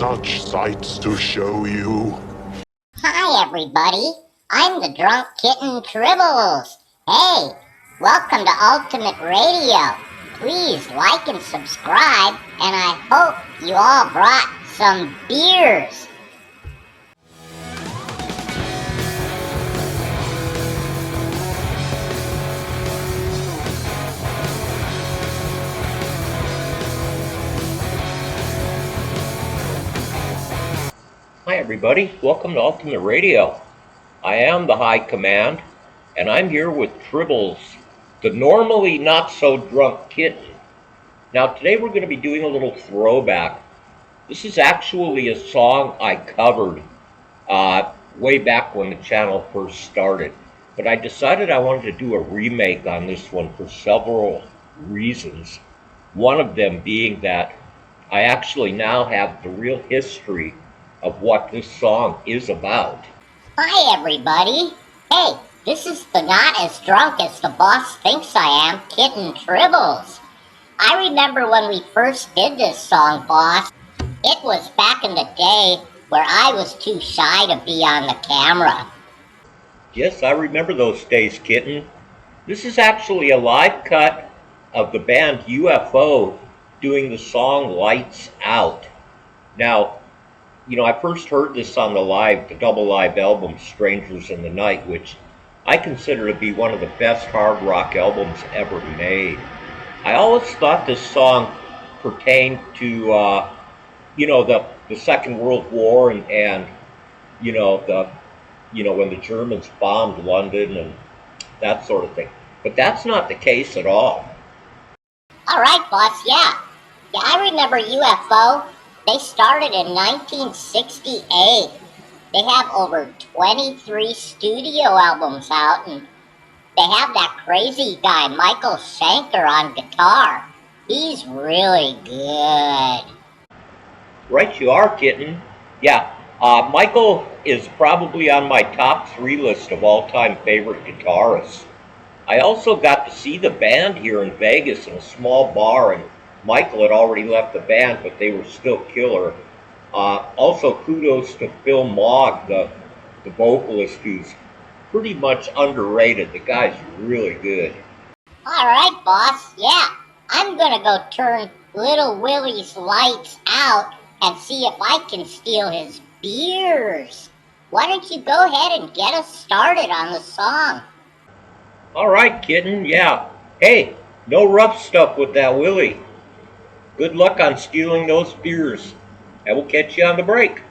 such sights to show you. Hi, everybody. I'm the drunk kitten Tribbles. Hey, welcome to Ultimate Radio. Please like and subscribe, and I hope you all brought some beers. Hi everybody, welcome to Ultimate Radio. I am the High Command, and I'm here with Tribbles, the normally not so drunk kitten. Now today we're going to be doing a little throwback. This is actually a song I covered way back when the channel first started, but I decided I wanted to do a remake on this one for several reasons. One of them being that I actually now have the real history of what this song is about. Hi, everybody. Hey, this is the not as drunk as the boss thinks I am, Kitten Tribbles. I remember when we first did this song, boss. It was back in the day where I was too shy to be on the camera. Yes, I remember those days, Kitten. This is actually a live cut of the band UFO doing the song Lights Out. Now, I first heard this on the double live album Strangers in the Night, which I consider to be one of the best hard rock albums ever made. I always thought this song pertained to, the Second World War and when the Germans bombed London and that sort of thing. But that's not the case at all. All right, boss, yeah, I remember UFO. They started in 1968. They have over 23 studio albums out, and they have that crazy guy, Michael Schenker, on guitar. He's really good. Right you are, Kitten. Yeah, Michael is probably on my top 3 list of all-time favorite guitarists. I also got to see the band here in Vegas in a small bar, and Michael had already left the band, but they were still killer. Also, kudos to Phil Mogg, the vocalist, who's pretty much underrated. The guy's really good. All right, boss. Yeah, I'm gonna go turn Little Willie's lights out and see if I can steal his beers. Why don't you go ahead and get us started on the song? All right, Kitten. Yeah. Hey, no rough stuff with that Willie. Good luck on stealing those beers. I will catch you on the break.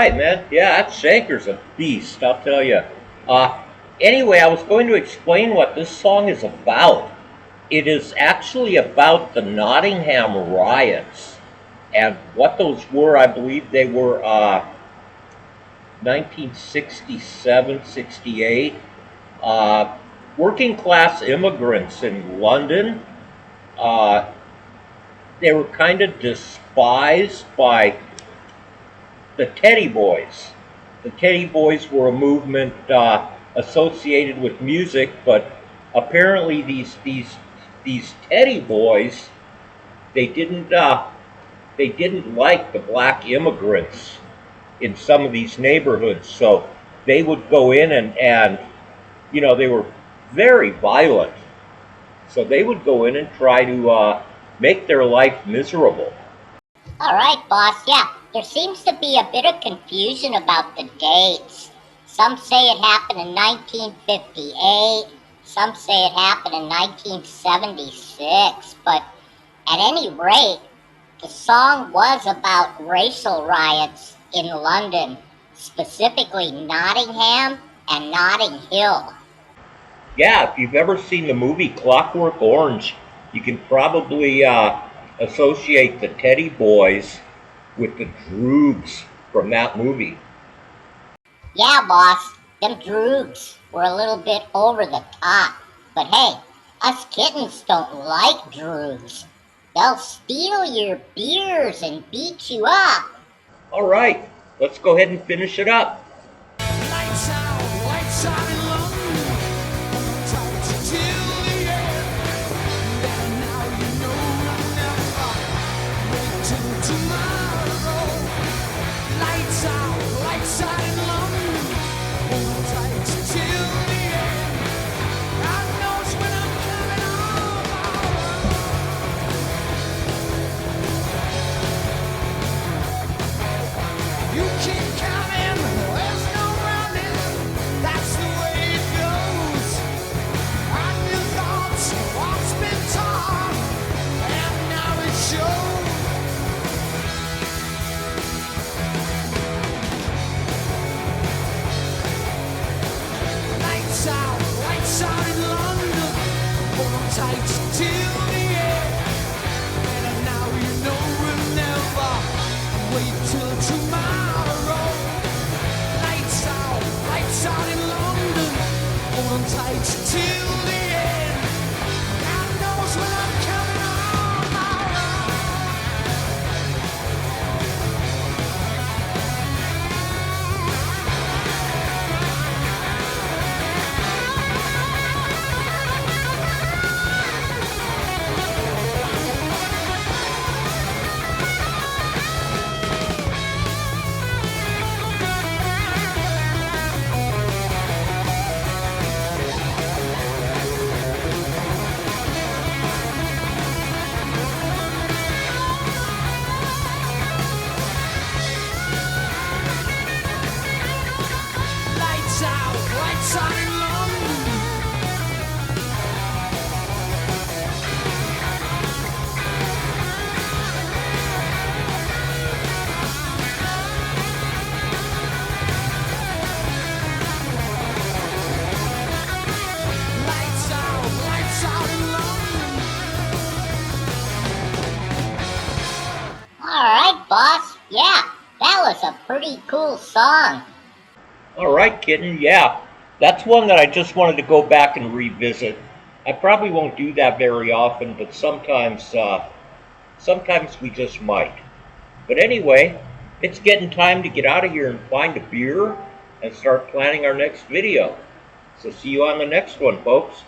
right, man. Yeah, that Shanker's a beast, I'll tell you. Anyway, I was going to explain what this song is about. It is actually about the Nottingham riots. And what those were, I believe they were 1967, 68. Working class immigrants in London. Uh, they were kind of despised by the Teddy Boys. The Teddy Boys were a movement associated with music, but apparently these Teddy Boys they didn't like the black immigrants in some of these neighborhoods, so they would go in and they were very violent. So they would go in and try to make their life miserable. All right, boss. Yeah, there seems to be a bit of confusion about the dates. Some say it happened in 1958. Some say it happened in 1976. But at any rate, the song was about racial riots in London, specifically Nottingham and Notting Hill. Yeah, if you've ever seen the movie Clockwork Orange, you can probably associate the Teddy Boys with the Droogs from that movie. Yeah, boss, them droogs were a little bit over the top. But hey, us kittens don't like droogs. They'll steal your beers and beat you up. All right, let's go ahead and finish it up. Lights out in London. Tight till the end. And now you know I'll never wait till tomorrow. Lights out in London. Hold tight till the end. God knows when I'm coming home. You keep coming, there's no running. That's the way it goes. On your thoughts, what's been taught, and now it shows. Lights out in London. Hold on tight till the end. And now you know we'll never wait till tomorrow. Lights out in London. Hold on tight till the end. God knows when I'm coming home. Lights out in London. Lights out in London. All right, boss. Yeah, that was a pretty cool song. All right, Kitten. Yeah, that's one that I just wanted to go back and revisit. I probably won't do that very often, but sometimes we just might. But anyway, it's getting time to get out of here and find a beer and start planning our next video. So see you on the next one, folks.